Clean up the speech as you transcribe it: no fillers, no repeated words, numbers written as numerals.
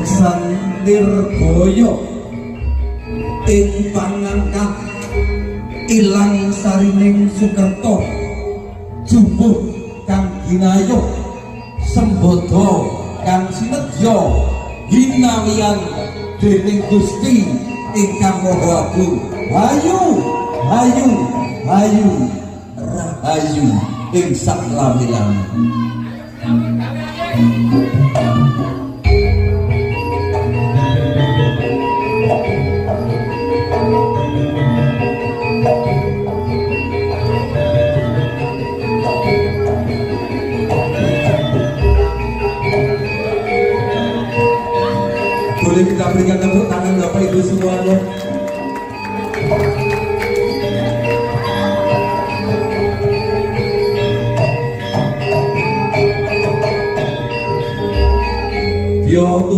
beksan Nirboyo ing pangangkat ilang sarining Sukerto jumbuh kang ginayuh sembodo kang sinedya hinawian dening Gusti ingkang Maha Agung. Hayu hayu hayu rahayu ing saklami-lami. Boleh kita berikan tepuk tangan Bapak Ibu semuanya. Yo